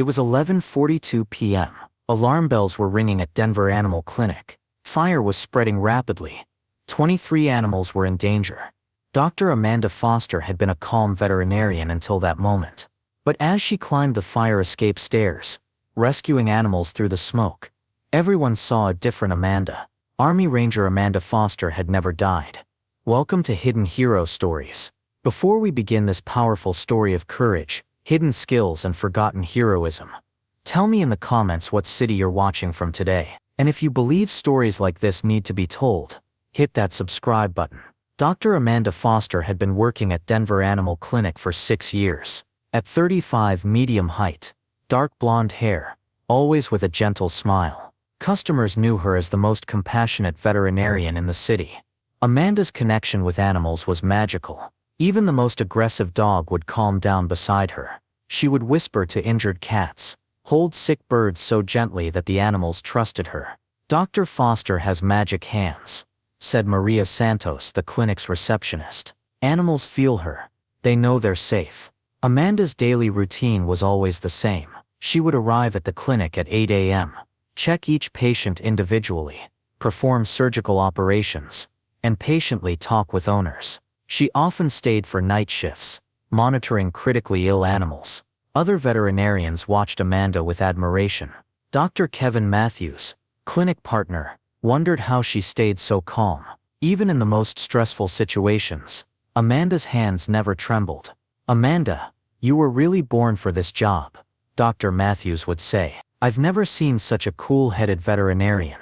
It was 11:42 p.m. Alarm bells were ringing at Denver Animal Clinic. Fire was spreading rapidly. 23 animals were in danger. Dr. Amanda Foster had been a calm veterinarian until that moment. But as she climbed the fire escape stairs, rescuing animals through the smoke, everyone saw a different Amanda. Army Ranger Amanda Foster had never died. Welcome to Hidden Hero Stories. Before we begin this powerful story of courage, hidden skills and forgotten heroism, tell me in the comments what city you're watching from today. And if you believe stories like this need to be told, hit that subscribe button. Dr. Amanda Foster had been working at Denver Animal Clinic for 6 years. At 35, medium height, dark blonde hair, always with a gentle smile, customers knew her as the most compassionate veterinarian in the city. Amanda's connection with animals was magical. Even the most aggressive dog would calm down beside her. She would whisper to injured cats, hold sick birds so gently that the animals trusted her. Dr. Foster has magic hands, said Maria Santos, the clinic's receptionist. Animals feel her. They know they're safe. Amanda's daily routine was always the same. She would arrive at the clinic at 8 a.m., check each patient individually, perform surgical operations, and patiently talk with owners. She often stayed for night shifts, monitoring critically ill animals. Other veterinarians watched Amanda with admiration. Dr. Kevin Matthews, clinic partner, wondered how she stayed so calm. Even in the most stressful situations, Amanda's hands never trembled. "Amanda, you were really born for this job," Dr. Matthews would say. "I've never seen such a cool-headed veterinarian."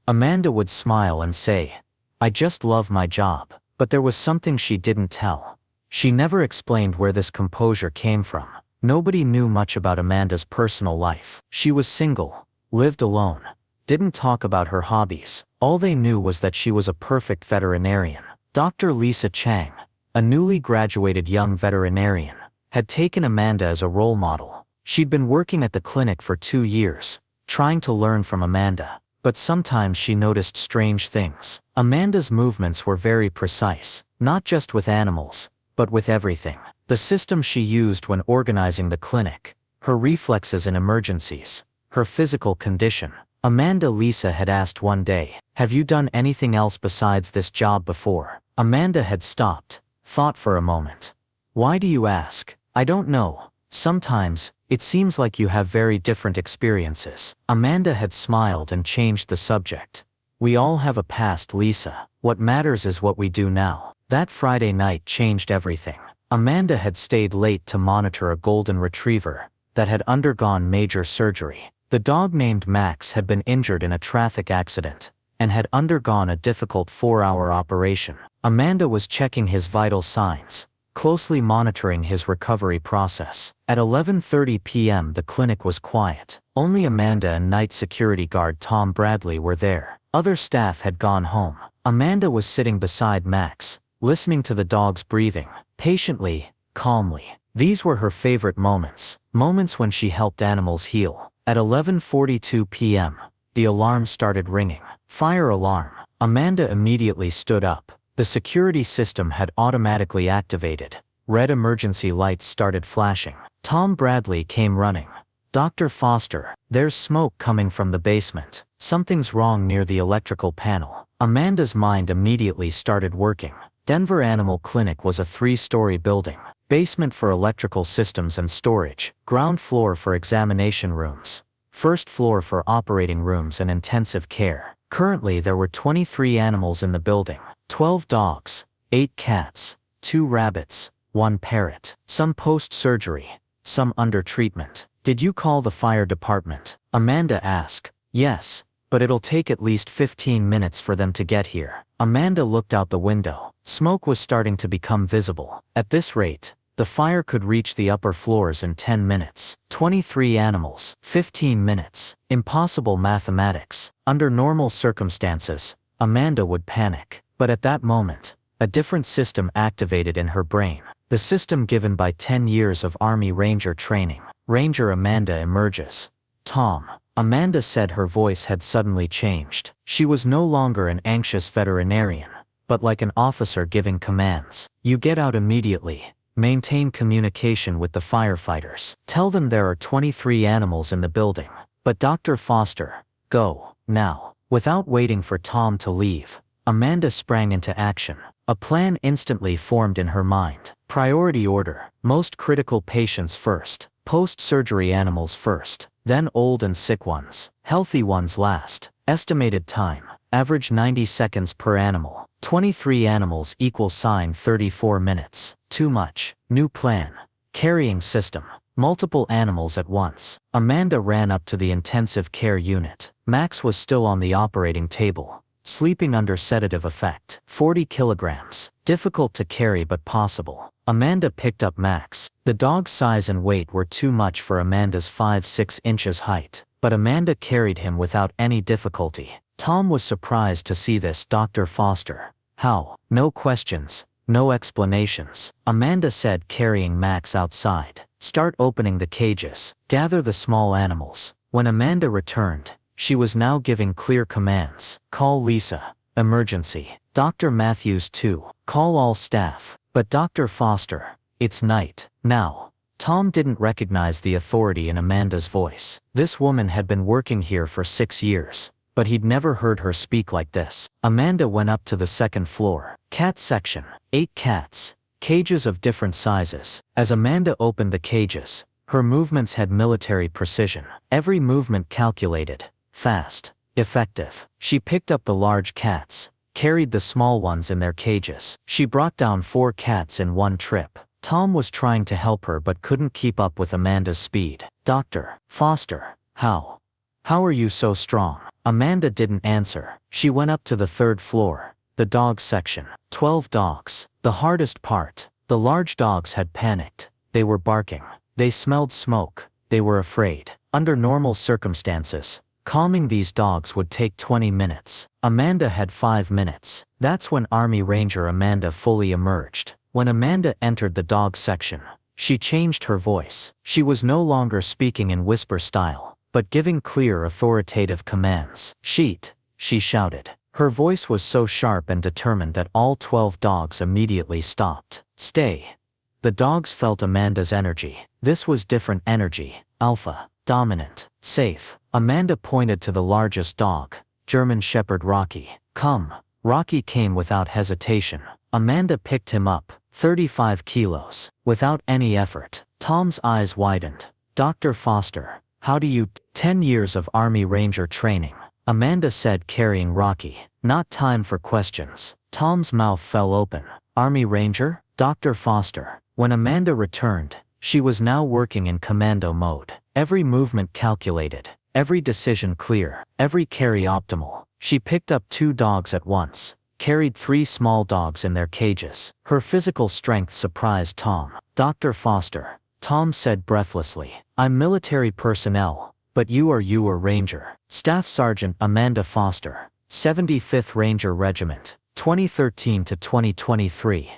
Amanda would smile and say, "I just love my job." But there was something she didn't tell. She never explained where this composure came from. Nobody knew much about Amanda's personal life. She was single, lived alone, didn't talk about her hobbies. All they knew was that she was a perfect veterinarian. Dr. Lisa Chang, a newly graduated young veterinarian, had taken Amanda as a role model. She'd been working at the clinic for 2 years, trying to learn from Amanda. But sometimes she noticed strange things. Amanda's movements were very precise, not just with animals, but with everything. The system she used when organizing the clinic, her reflexes in emergencies, her physical condition. Amanda Lisa had asked one day, "Have you done anything else besides this job before?" Amanda had stopped, thought for a moment. "Why do you ask?" "I don't know. Sometimes, it seems like you have very different experiences." Amanda had smiled and changed the subject. "We all have a past, Lisa. What matters is what we do now." That Friday night changed everything. Amanda had stayed late to monitor a golden retriever that had undergone major surgery. The dog named Max had been injured in a traffic accident and had undergone a difficult 4-hour operation. Amanda was checking his vital signs, closely monitoring his recovery process. At 11:30 p.m. the clinic was quiet. Only Amanda and night security guard Tom Bradley were there. Other staff had gone home. Amanda was sitting beside Max, listening to the dog's breathing, patiently, calmly. These were her favorite moments when she helped animals heal. At 11:42 p.m., the alarm started ringing. Fire alarm. Amanda immediately stood up. The security system had automatically activated. Red emergency lights started flashing. Tom Bradley came running. "Dr. Foster, there's smoke coming from the basement. Something's wrong near the electrical panel." Amanda's mind immediately started working. Denver Animal Clinic was a 3-story building. Basement for electrical systems and storage. Ground floor for examination rooms. First floor for operating rooms and intensive care. Currently there were 23 animals in the building. 12 dogs, 8 cats, 2 rabbits, 1 parrot. Some post-surgery, some under treatment. "Did you call the fire department?" Amanda asked. "Yes, but it'll take at least 15 minutes for them to get here." Amanda looked out the window. Smoke was starting to become visible. At this rate, the fire could reach the upper floors in 10 minutes. 23 animals, 15 minutes. Impossible mathematics. Under normal circumstances, Amanda would panic. But at that moment, a different system activated in her brain. The system given by 10 years of Army Ranger training. Ranger Amanda emerges. "Tom." Amanda said. Her voice had suddenly changed. She was no longer an anxious veterinarian, but like an officer giving commands. "You get out immediately. Maintain communication with the firefighters. Tell them there are 23 animals in the building. But Dr. Foster, go, now. Without waiting for Tom to leave, Amanda sprang into action. A plan instantly formed in her mind. Priority order. Most critical patients first. Post-surgery animals first. Then old and sick ones. Healthy ones last. Estimated time. Average 90 seconds per animal. 23 animals equals sign 34 minutes. Too much. New plan. Carrying system. Multiple animals at once. Amanda ran up to the intensive care unit. Max was still on the operating table, sleeping under sedative effect. 40 kilograms. Difficult to carry but possible. Amanda picked up Max. The dog's size and weight were too much for Amanda's 5'6" inches height, but Amanda carried him without any difficulty. Tom was surprised to see this. Dr. Foster. How? No questions, no explanations. Amanda said, carrying Max outside. Start opening the cages. Gather the small animals. When Amanda returned, she was now giving clear commands. Call Lisa. Emergency. Dr. Matthews too. Call all staff. But Dr. Foster, it's night. Now. Tom didn't recognize the authority in Amanda's voice. This woman had been working here for 6 years, but he'd never heard her speak like this. Amanda went up to the second floor. Cat section. 8 cats. Cages of different sizes. As Amanda opened the cages, her movements had military precision. Every movement calculated. Fast. Effective. She picked up the large cats, carried the small ones in their cages. She brought down 4 cats in one trip. Tom was trying to help her but couldn't keep up with Amanda's speed. Dr. Foster, how? How are you so strong? Amanda didn't answer. She went up to the 3rd floor, the dog section. 12 dogs. The hardest part. The large dogs had panicked. They were barking. They smelled smoke. They were afraid. Under normal circumstances, calming these dogs would take 20 minutes. Amanda had 5 minutes. That's when Army Ranger Amanda fully emerged. When Amanda entered the dog section, she changed her voice. She was no longer speaking in whisper style, but giving clear authoritative commands. Sheet, she shouted. Her voice was so sharp and determined that all 12 dogs immediately stopped. Stay. The dogs felt Amanda's energy. This was different energy. Alpha. Dominant. Safe. Amanda pointed to the largest dog, German Shepherd Rocky. Come. Rocky came without hesitation. Amanda picked him up. 35 kilos. Without any effort. Tom's eyes widened. Dr. Foster, how do you... 10 years of Army Ranger training. Amanda said, carrying Rocky. Not time for questions. Tom's mouth fell open. Army Ranger? Dr. Foster. When Amanda returned, she was now working in commando mode. Every movement calculated. Every decision clear. Every carry optimal. She picked up 2 dogs at once. Carried 3 small dogs in their cages. Her physical strength surprised Tom. Dr. Foster. Tom said breathlessly. I'm military personnel. But you are Ranger. Staff Sergeant Amanda Foster, 75th Ranger Regiment, 2013 to 2023.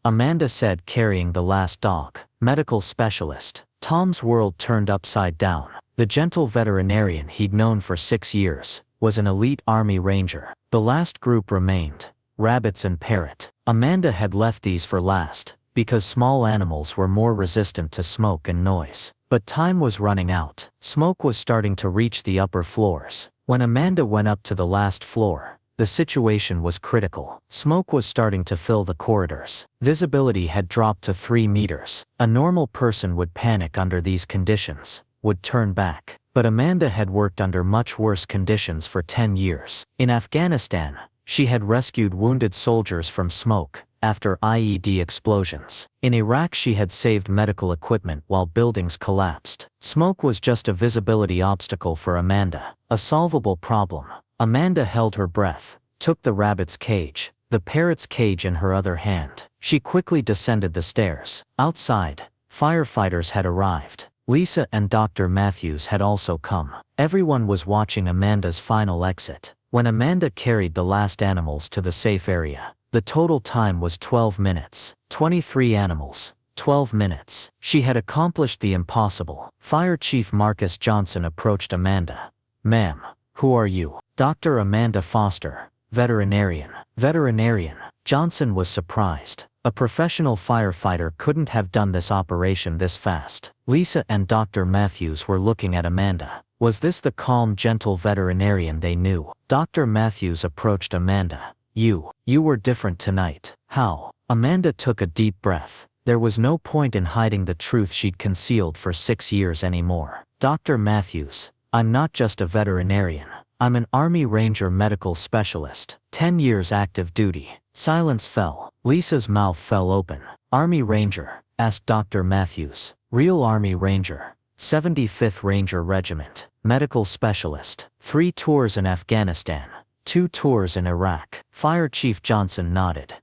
Amanda said, carrying the last dog. Medical Specialist. Tom's world turned upside down. The gentle veterinarian he'd known for 6 years was an elite Army Ranger. The last group remained. Rabbits and parrot. Amanda had left these for last, because small animals were more resistant to smoke and noise. But time was running out. Smoke was starting to reach the upper floors. When Amanda went up to the last floor, the situation was critical. Smoke was starting to fill the corridors. Visibility had dropped to 3 meters. A normal person would panic under these conditions, would turn back. But Amanda had worked under much worse conditions for 10 years. In Afghanistan, she had rescued wounded soldiers from smoke after IED explosions. In Iraq, she had saved medical equipment while buildings collapsed. Smoke was just a visibility obstacle for Amanda, a solvable problem. Amanda held her breath, took the rabbit's cage, the parrot's cage in her other hand. She quickly descended the stairs. Outside, firefighters had arrived. Lisa and Dr. Matthews had also come. Everyone was watching Amanda's final exit. When Amanda carried the last animals to the safe area, the total time was 12 minutes. 23 animals. 12 minutes. She had accomplished the impossible. Fire Chief Marcus Johnson approached Amanda. Ma'am, who are you? Dr. Amanda Foster, veterinarian. Veterinarian. Johnson was surprised. A professional firefighter couldn't have done this operation this fast. Lisa and Dr. Matthews were looking at Amanda. Was this the calm, gentle veterinarian they knew? Dr. Matthews approached Amanda. You were different tonight. How? Amanda took a deep breath. There was no point in hiding the truth she'd concealed for 6 years anymore. Dr. Matthews, I'm not just a veterinarian. I'm an Army Ranger Medical Specialist. 10 years active duty. Silence fell. Lisa's mouth fell open. Army Ranger? Asked Dr. Matthews. Real Army Ranger. 75th Ranger Regiment. Medical Specialist. 3 tours in Afghanistan. 2 tours in Iraq. Fire Chief Johnson nodded.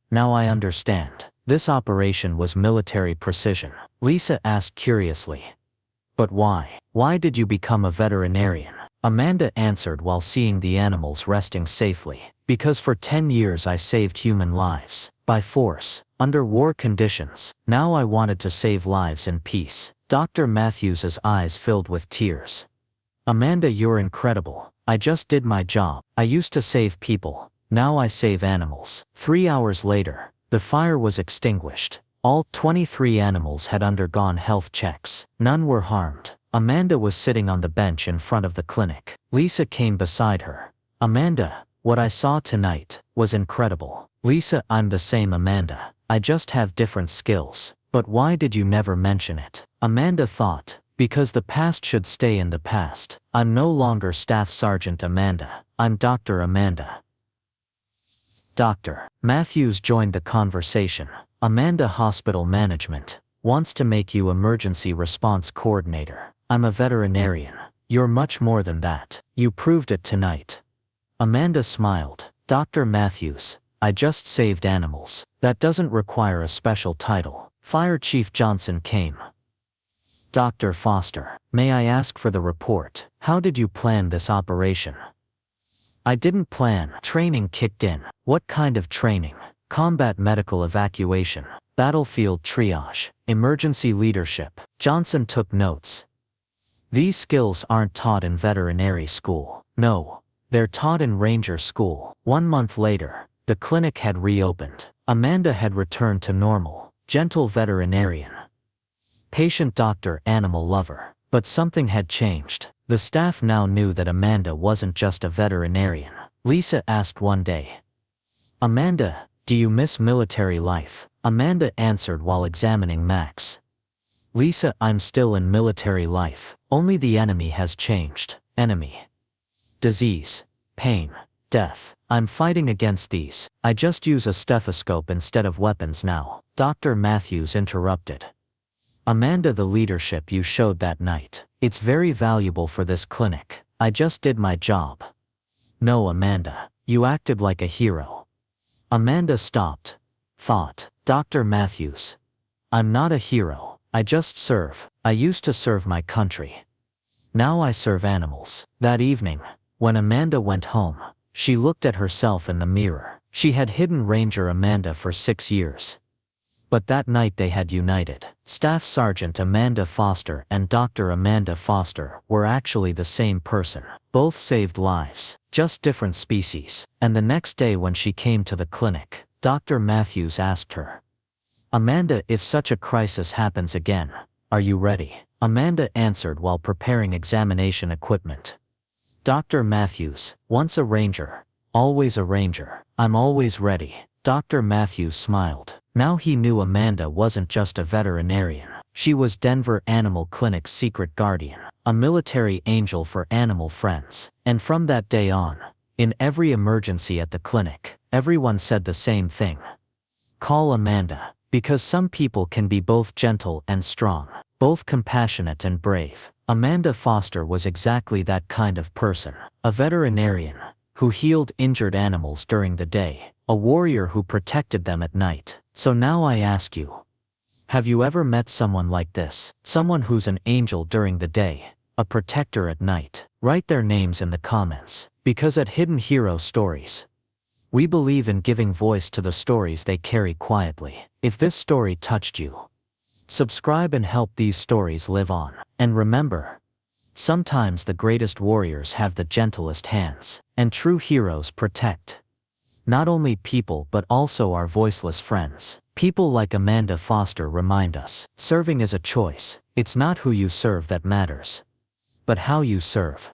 Now I understand. This operation was military precision. Lisa asked curiously. But why? Why did you become a veterinarian? Amanda answered while seeing the animals resting safely. Because for 10 years I saved human lives. By force. Under war conditions. Now I wanted to save lives in peace. Dr. Matthews's eyes filled with tears. Amanda, you're incredible. I just did my job. I used to save people. Now I save animals. 3 hours later, the fire was extinguished. All 23 animals had undergone health checks. None were harmed. Amanda was sitting on the bench in front of the clinic. Lisa came beside her. Amanda, what I saw tonight was incredible. Lisa, I'm the same Amanda. I just have different skills. But why did you never mention it? Amanda thought, because the past should stay in the past. I'm no longer Staff Sergeant Amanda. I'm Dr. Amanda. Dr. Matthews joined the conversation. Amanda, Hospital Management wants to make you Emergency Response Coordinator. I'm a veterinarian. You're much more than that. You proved it tonight. Amanda smiled. Dr. Matthews, I just saved animals. That doesn't require a special title. Fire Chief Johnson came. Dr. Foster, may I ask for the report? How did you plan this operation? I didn't plan. Training kicked in. What kind of training? Combat medical evacuation, battlefield triage, emergency leadership. Johnson took notes. These skills aren't taught in veterinary school. No, they're taught in Ranger School. 1 month later, the clinic had reopened. Amanda had returned to normal. Gentle veterinarian. Patient doctor, animal lover. But something had changed. The staff now knew that Amanda wasn't just a veterinarian. Lisa asked one day. Amanda, do you miss military life? Amanda answered while examining Max. Lisa, I'm still in military life. Only the enemy has changed. Enemy. Disease. Pain. Death. I'm fighting against these. I just use a stethoscope instead of weapons now. Dr. Matthews interrupted. Amanda, the leadership you showed that night. It's very valuable for this clinic. I just did my job. No, Amanda. You acted like a hero. Amanda stopped. Thought. Dr. Matthews. I'm not a hero. I just serve. I used to serve my country. Now I serve animals. That evening, when Amanda went home, she looked at herself in the mirror. She had hidden Ranger Amanda for 6 years. But that night they had united. Staff Sergeant Amanda Foster and Dr. Amanda Foster were actually the same person. Both saved lives, just different species. And the next day when she came to the clinic, Dr. Matthews asked her, Amanda, if such a crisis happens again, are you ready? Amanda answered while preparing examination equipment. Dr. Matthews, once a Ranger, always a Ranger. I'm always ready. Dr. Matthews smiled. Now he knew Amanda wasn't just a veterinarian. She was Denver Animal Clinic's secret guardian, a military angel for animal friends. And from that day on, in every emergency at the clinic, everyone said the same thing. Call Amanda, because some people can be both gentle and strong, both compassionate and brave. Amanda Foster was exactly that kind of person, a veterinarian who healed injured animals during the day, a warrior who protected them at night. So now I ask you, have you ever met someone like this? Someone who's an angel during the day, a protector at night? Write their names in the comments, because at Hidden Hero Stories, we believe in giving voice to the stories they carry quietly. If this story touched you, subscribe and help these stories live on. And remember, sometimes the greatest warriors have the gentlest hands, and true heroes protect. Not only people but also our voiceless friends. People like Amanda Foster remind us, serving is a choice. It's not who you serve that matters, but how you serve.